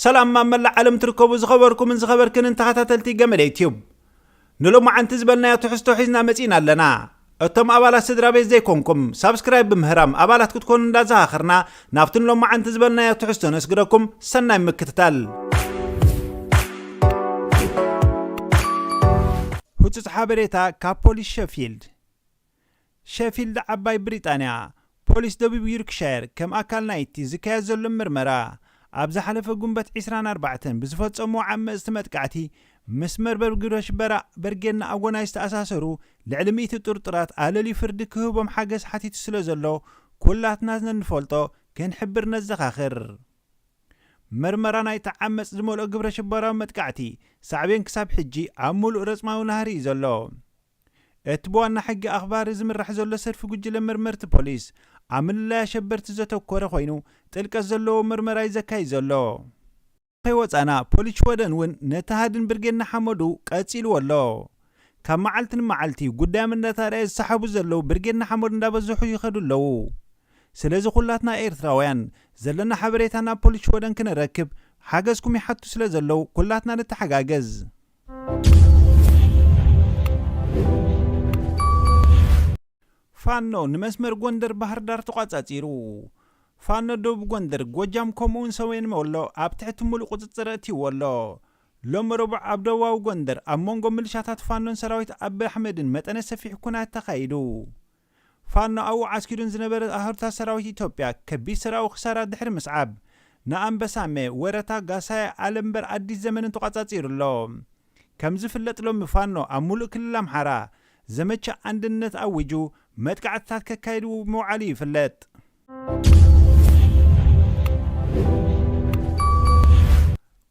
سلام ما ملع علم تركبوا زخبركم من زخبركن انت خاتلتي جمل يوتيوب نلو ما عن تزبلنا تحستو حزنا متينا لنا اتم ابالات سدرا بيز زيكمكم سبسكرايب بمهرام ابالات كتكون اندازا اخرنا نافتن لو ما عن تزبلنا تحستو نسقركم سناي مكتتال هوتس حابريتا كابوليس شيفيلد عباي بريطانيا بوليس دبي يوركشاير كم اكل نايتي زكايا زلم مرمرا ابز حلفه جنبت 24 بزفصمو عم استمتقعتي مسمر برغرش برا برجن اغوناي استاساسرو لعلميت طرطرات عللي فرد كهبم حاجز حتيت سلازلو كلاتنا نفولطو كنحبر نزخاخر مرمرانا يتعمص زمول غبرش برا متقعتي صعبين كساب حجي عمول رصماو نهري زلو اتبوانا حق اخبار زمرح زلو سرف جوجل مرمرت بوليس عمل لا شبرت زتوكره خوينو تلك زلو مرمراي زكاي زلو خيوصانا بوليس ودن ون نتهادن برجن حمدو قصيل ولو كم معلتن معلتي قدام النتاري سحبو زلو برجن حمد اندابزحو يخدلو سلازي خلاتنا ايرتراويان زلنا حبريتنا بوليس ودن كنركب حاجزكم يحطو سلازلو كلاتنا نتحجاجز فانو نمسمر غوندر بحر دار تقاصاصيرو فانو دوب غوندر غوجام كومون سوين مولو ابتحت مول قصصرتي ولو لوم ربع عبدواو غوندر امونغو ملشاتات فانون سراويت اب احمدن متنه سفيح كونات تخايدو فانو او عسكرون زنبر اهرتا سراويت ايتوبيا كبي سراو خساره دحر مسعب نام بسامه ورتا غاساي علمبر ادي زمن تقاصاصيرلو كمز فلط لوم فانو امول كلام حرا زمچ عندنت اوجو متقعتات ككايدو موعلي فلط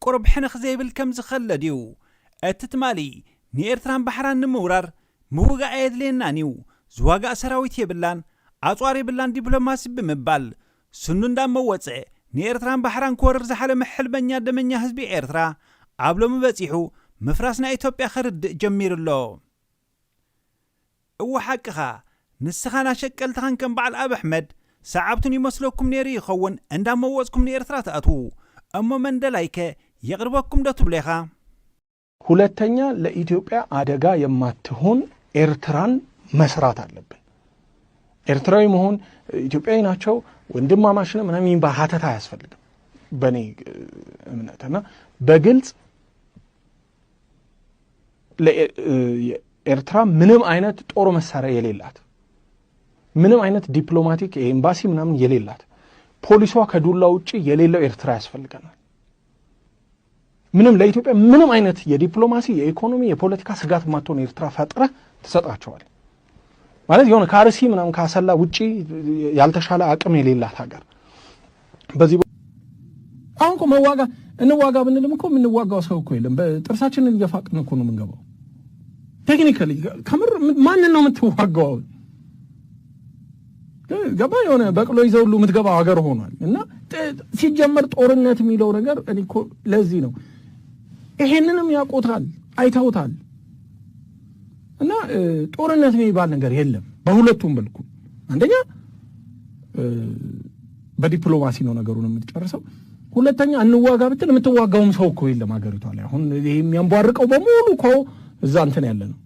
قرب حنخ زيبل كم زخلديو اتتمالي نيرتران بحران نمورار موغا ايدلينا نيو زواغا سراويت يبلان اصواري بلان دبلوماسي بمبال سنون دام موصع نيرتران بحران كورر زحله محلبنيا دمنيا حزبي ايرترا ابلو مبصيحو مفراسنا ايتوبيا خرد جميرلو او حقها نسخانا شكلتخان كم بعل اب احمد سعبتن يمسلوكم نيري يخون اندام موصكم نيرترا تاتو اما مندلايكه يقربكم دتبليخا ሁለተኛ ለኢትዮጵያ አደጋ የማትሆን ኤርትራን መስራት አለብን ኤርትራዊ መሆን ኢትዮጵያዊ ናቸው ወንድማማች ነው ምናምን ባሃተታ ያስፈልጋል በኔ እምነትና በግልጽ ለኤርትራ ምንም አይነት ጦር መሳሪያ የሌላት ምንም አይነት ዲፕሎማቲክ ኤምባሲ ምናምን የሌላት ፖሊሷ ከዱላ ውጪ የሌለው ኤርትራ ያስፈልጋናል ምንም ለኢትዮጵያ ምንም አይነት የዲፕሎማሲ የኢኮኖሚ የፖለቲካ ስጋት ማጥቶን ኤርትራ ፈጥረ ተሰጣቸዋል ማለት የሆነ ካርሲ ምናምን ካሰላ ውጪ ያልተሻለ አቅም የሌላት ሀገር በዚህ አሁን ቆመዋጋ እንዋጋ ብንልም እኮ ምንዋጋው ሰው እኮ የለም በጥርሳችንን እየፋቅን እኮ ነው የምንገባው ቴክኒካሊ ከምር ማን ነው የምትዋጋው ገባ የሆነ በቅሎ ይዘውሉ ምትገባው ሀገር ሆኗል እና ሲጀመር ጦርነት የሚለው ነገር እኔ እኮ ለዚህ ነው ይሄንንም ያቆታል አይታውታል እና ጦርነት የሚባል ነገር የለም በሁለቱም መልኩ አንደኛ በዲፕሎማሲ ነው ነገሩን የምትጨርሰው ሁለተኛ እንዋጋ ብትል የምትዋጋውም ሰው እኮ የለም ሀገሪቷ ላይ አሁን ይሄ የሚያንቧርቀው በሙሉ እኮ እዛ እንትን ያለ ነው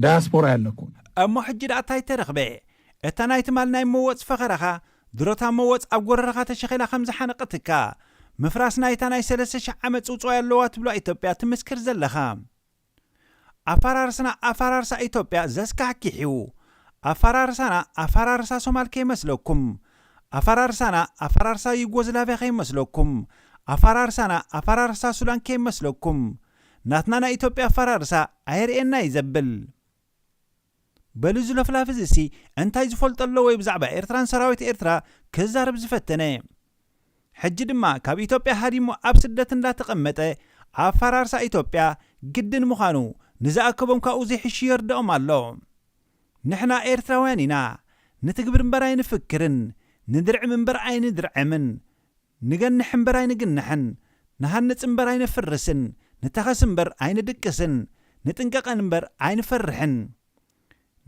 ዳያስፖራ ያለ እኮ እሞ ሕጅድ አታይ ተረክበ እተናይት ማልናይ መወጽ ፈኸረኻ ድሮታ መወጽ አጎረረኻ ተሸኺላ ከምዝ ሓነቀትካ مفراس نايتاناي 3000 عمت صوصو يالوات بلو ايتوبيا تمسكر زلخا افارارسا ايتوبيا زسكا كيحيو افارارسا سومال كي مسلوكم افارارسا يوغوزلافيا كي مسلوكم افارارسا سودان كي مسلوكم ناتنانا ايتوبيا افارارسا ايرئنا يزبل بلزو لفلافزسي انتاي زفولطلو وي بزعبا ايرتران سراويت ايرترا كزارب زفتنه حج دما كاب إثيوبيا هاديمو أب سدت اندا تقمته أفرارسا إثيوبيا جدن مخانو نزاكبهم كأوزي حشير دقم الله نحنا إيرتراوانينا نتكبر مبراي نفكرن ندرع من براي ندرعمن نجنح مبراي نجنحن نهنت مبراي نفرسن نتخس مبر عين دكسن نتنقق مبر عين فرحن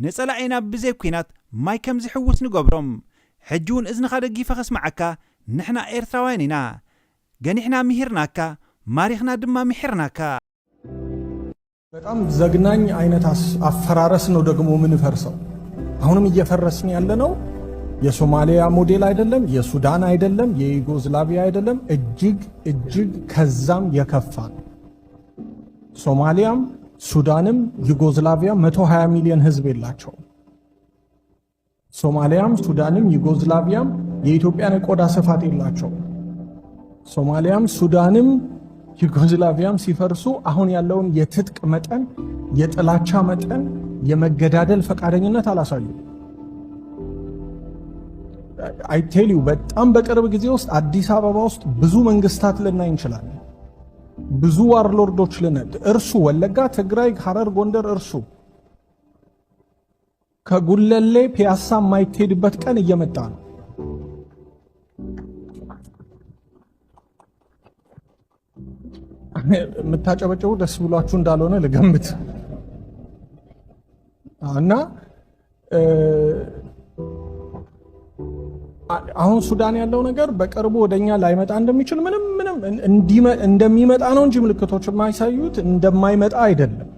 نسأل عينا بزي كوينات ماي كم زحوس نقبرم حجون إذن خادقي فخس معكا نحنا إيرتراوانينا ገኒሕና ምሂርናካ ማሪኽና ድማ ምሂርናካ በጣም ዘግናኝ አይነት አፈራረስ ነው ደግሞ ምን ፈርሰው አሁንም እየፈረስን ያለ ነው የሶማሊያ ሞዴል አይደለም የሱዳን አይደለም የዩጎዝላቪያ አይደለም እጅግ ከዛም የከፋ ነው ሶማሊያም ሱዳንም ዩጎዝላቪያ 120 ሚሊዮን ህዝብ የላቸው ሶማሊያም ሱዳንም ዩጎዝላቪያም የኢትዮጵያን ቆዳ ስፋት የላቸው ሶማሊያም ሱዳንም ዩጎዝላቪያም ሲፈርሱ አሁን ያለውን የትጥቅ መጠን የጥላቻ መጠን የመገዳደል ፈቃደኝነት አላሳዩ አይ ቴል ዩ በጣም በቅርብ ጊዜ ውስጥ አዲስ አበባ ውስጥ ብዙ መንግስታት ልናይ እንችላለን ብዙ ዋርሎርዶች ልነድ እርሱ ወለጋ ትግራይ ሐረር ጎንደር እርሱ ከጉለሌ ፒያሳ ማይትሄድበት ቀን እየመጣ ነው የምታጨበጨቡ ደስ ብሏችሁ እንዳልሆነ ልገምት እና አሁን ሱዳን ያለው ነገር በቅርቡ ወደኛ ላይመጣ እንደሚችል ምንም እንደሚመጣ ነው እንጂ ምልክቶች የማይሳዩት እንደማይመጣ አይደለም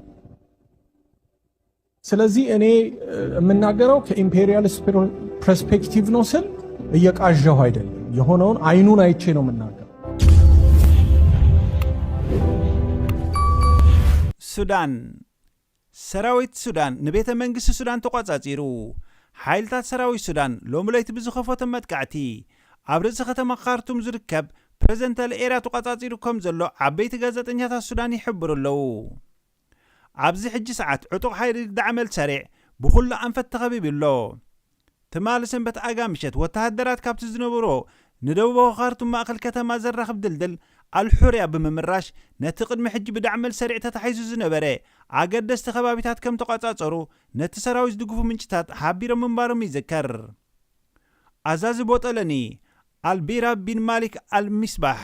ስለዚህ እኔ የምናገረው ከኢምፔሪያሊስት ፐርስፔክቲቭ ነው ስል እየቃዣው አይደለም የሆነውን አይኑን አይቼ ነው የምናገረው ሱዳን ሰራዊት ሱዳን ንቤተ መንግስቲ ሱዳን ተቋጻጺሩ ሓይልታት ሰራዊት ሱዳን ሎምለይቲ ብዝኸፈቶም መጥቃዕቲ ኣብ ርእሲ ከተማ ካርቱም ዝርከብ ፕሬዝደንት አልኤራ ተቋጻጺሩ ከም ዘሎ ዓበይቲ ጋዜጠኛታት ሱዳን ይሕብሩ ኣለዉ ኣብዚ ሕጂ ሰዓት ዕጡቕ ሓይሊ ዳዕመል ሰሪዕ ብኹሉ ኣንፈት ተኸቢብ ኣሎ ትማሊ ሰንበት ኣጋምሸት ወተሃደራት ካብቲ ዝነበሮ ንደቡባዊ ካርቱም ማእኸል ከተማ ዘራኽብ ድልድል አልሑርያ ብምምራሽ ነቲ ቅድሚ ሕጂ ብዳዕመል ሰሪዕ ተታሒዙ ዝነበረ ኣገደስቲ ከባቢታት ከም ተቋጻጸሩ ነቲ ሰራዊት ዝድግፉ ምንጭታት ሓቢሮም ምንባሮም ይዝከር ኣዛዚ ቦጠለኒ አልቢራ ቢን ማሊክ አልሚስባሕ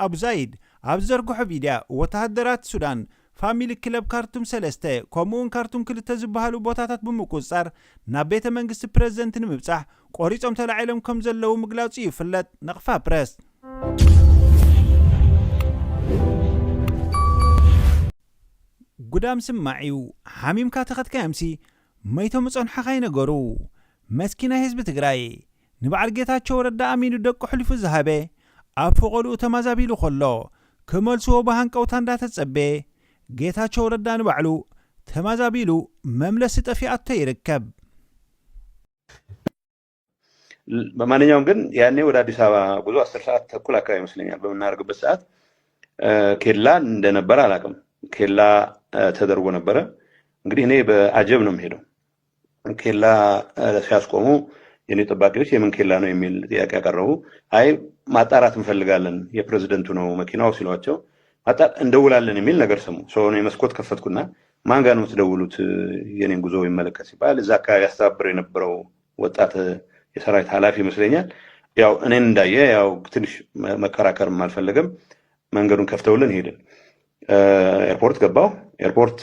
አቡ ዛይድ ኣብ ዘርግሖ ቪድያ ወተሃደራት ሱዳን ፋሚሊ ክለብ ካርቱም 3 ከምኡውን ካርቱም 2 ዝበሃሉ ቦታታት ብምቁፅጻር ናብ ቤተ መንግስቲ ፕሬዝደንት ንምብጻሕ ቆሪጾም ተላዒሎም ከም ዘለዉ ምግላጹ ይፍለጥ ነቕፋ ፕረስ ጉዳም ስማዒው ሓሚምካ ተኸትካዮምሲ መይቶም ጸንሐኻ ይነገሩ መስኪና ህዝቢ ትግራይ ንበዓል ጌታቸው ረዳ ኣሚኑ ደቁ ሕልፉ ዝሃበ ኣብ ፍቐልኡ ተማዛቢሉ ኸሎ ክመልስዎ ብሃንቀውታ እንዳተጸበ ጌታቸው ረዳ ንባዕሉ ተማዛቢሉ መምለስ ጠፊአቶ ይርከብ በማንኛውም ግን ያኔ ወደ አዲስ አበባ ጉዞ 10 ሰዓት ተኩል አካባቢ ይመስለኛል በመናርግበት ሰዓት ኬላ እንደነበረ አላቅም ኬላ ተደርጎ ነበረ እንግዲህ እኔ በአጀብ ነው የምሄደው ኬላ ሲያስቆሙ የኔ ጠባቂዎች የምን ኬላ ነው የሚል ጥያቄ ያቀረቡ አይ ማጣራት እንፈልጋለን የፕሬዝዳንቱ ነው መኪናው ሲሏቸው እንደውላለን የሚል ነገር ሰሙ ሰው ነው መስኮት ከፈትኩና ማን ጋር ነው ተደውሉት የኔን ጉዞ ይመለከት ሲባል እዛ አካባቢ ያስተባብር የነበረው ወጣት የሰራዊት ኃላፊ ይመስለኛል ያው እኔን እንዳየ ያው ትንሽ መከራከርም አልፈለገም መንገዱን ከፍተውልን ሄድን ኤርፖርት ገባው ኤርፖርት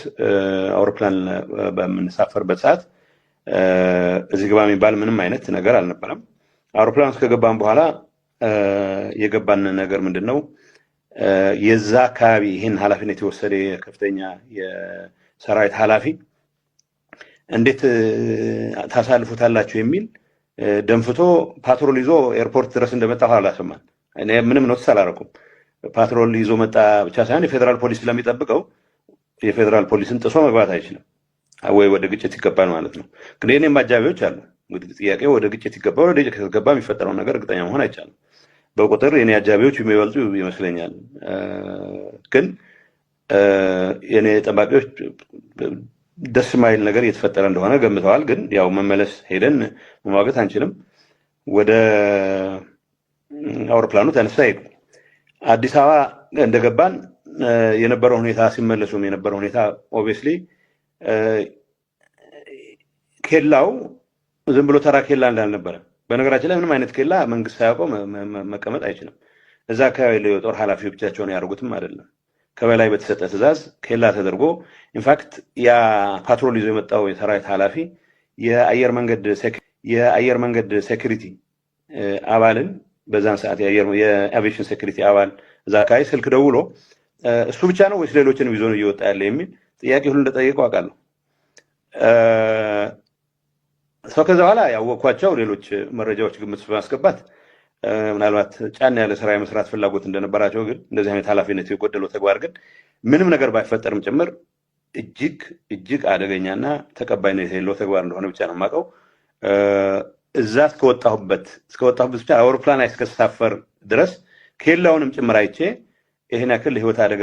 አውሮፕላን በመንሳፈርበት ሰዓት እዚህ ግባ የሚባል ምንም አይነት ነገር አልነበረም አውሮፕላን ውስጥ ከገባን በኋላ የገባን ነገር ምንድነው የዛ አካባቢ ይሄን ኃላፊነት የወሰደ ከፍተኛ የሰራዊት ኃላፊ እንዴት ታሳልፉታላችሁ የሚል ደንፍቶ ፓትሮል ይዞ ኤርፖርት ድረስ እንደመጣ አላሰማን እኔ ምንም ነው ተሳላረኩም ፓትሮል ይዞ መጣ ብቻ ሳይሆን የፌደራል ፖሊስ ስለሚጠብቀው የፌደራል ፖሊስን ጥሶ መግባት አይችልም ወይ ወደ ግጭት ይገባል ማለት ነው ግን እኔም አጃቢዎች አሉ እንግዲህ ጥያቄው ወደ ግጭት ይገባል ወደ ግጭት ከተገባ የሚፈጠረው ነገር እርግጠኛ መሆን አይቻልም በቁጥር የኔ አጃቢዎች የሚበልጡ ይመስለኛል ግን የኔ ጠባቂዎች ደስ ማይል ነገር እየተፈጠረ እንደሆነ ገምተዋል ግን ያው መመለስ ሄደን መዋገት አንችልም ወደ አውሮፕላኑ ተነሳ ሄዱ አዲስ አበባ እንደገባን የነበረው ሁኔታ ሲመለሱም የነበረው ሁኔታ ኦብቪየስሊ ኬላው ዝም ብሎ ተራ ኬላ እንዳልነበረ በነገራችን ላይ ምንም አይነት ኬላ መንግስት ሳያውቀው መቀመጥ አይችልም እዛ አካባቢ ላይ የጦር ኃላፊዎች ብቻቸውን ያደርጉትም አይደለም ከበላይ በተሰጠ ትዕዛዝ ኬላ ተደርጎ ኢንፋክት ያ ፓትሮል ይዞ የመጣው የሰራዊት ኃላፊ የአየር መንገድ ሴኩሪቲ አባልን በዛን ሰዓት የአቪዬሽን ሴኩሪቲ አባል እዛ አካባቢ ስልክ ደውሎ እሱ ብቻ ነው ወይስ ሌሎችንም ይዞ ነው እየወጣ ያለ የሚል ጥያቄ ሁሉ እንደጠየቀው አውቃለሁ። ሰው ከዛ በኋላ ያወቅኳቸው ሌሎች መረጃዎች ግምት በማስገባት ምናልባት ጫና ያለ ስራ የመስራት ፍላጎት እንደነበራቸው ግን እንደዚህ አይነት ኃላፊነት የጎደለው ተግባር ግን ምንም ነገር ባይፈጠርም ጭምር እጅግ አደገኛና ተቀባይነት የሌለው ተግባር እንደሆነ ብቻ ነው የማውቀው። እዛ እስከወጣሁበት ብቻ አውሮፕላን እስከተሳፈር ድረስ ኬላውንም ጭምር አይቼ ይሄን ያክል ህይወት አደጋ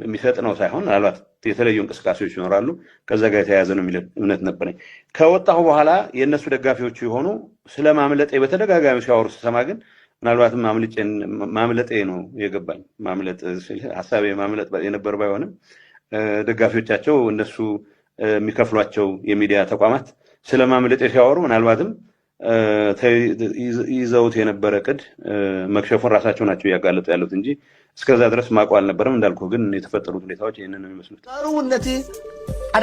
የሚሰጥ ነው ሳይሆን ምናልባት የተለዩ እንቅስቃሴዎች ይኖራሉ ከዛ ጋር የተያያዘ ነው የሚል እምነት ነበረኝ። ከወጣሁ በኋላ የእነሱ ደጋፊዎች የሆኑ ስለማምለጤ በተደጋጋሚ ሲያወሩ ስሰማ ግን ምናልባትም ማምለጤ ነው የገባኝ። ማምለጥ ሀሳቤ ማምለጥ የነበር ባይሆንም ደጋፊዎቻቸው እነሱ የሚከፍሏቸው የሚዲያ ተቋማት ስለማምለጤ ሲያወሩ ምናልባትም ይዘውት የነበረ ቅድ መክሸፉን ራሳቸው ናቸው እያጋለጡ ያሉት እንጂ እስከዛ ድረስ ማቋ አልነበረም። እንዳልኩ ግን የተፈጠሩት ሁኔታዎች ይሄንን ነው የሚመስሉት። ጣሩነቲ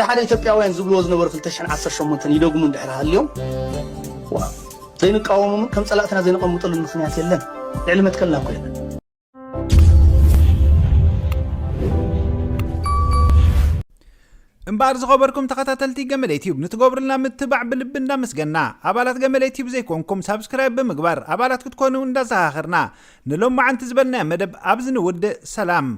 ሓደ ኢትዮጵያውያን ዝብልዎ ዝነበሩ 2018 ይደግሙ እንድሕር ሃልዮም ዘይንቃወሙን ከም ጸላእትና ዘይንቀምጡሉ ምክንያት የለን ልዕሊ መትከልና ኮይና እምባር ዝኸበርኩም ተኸታተልቲ ገመል ዩቲዩብ ንትገብሩልና ምትባዕ ብልብ እንዳመስገና አባላት ገመል ዩቲዩብ ዘይኮንኩም ሳብስክራይብ ብምግባር አባላት ክትኮኑ እንዳዘኻኽርና ንሎም ማዓንቲ ዝበልና መደብ ኣብዚ ንውድእ ሰላም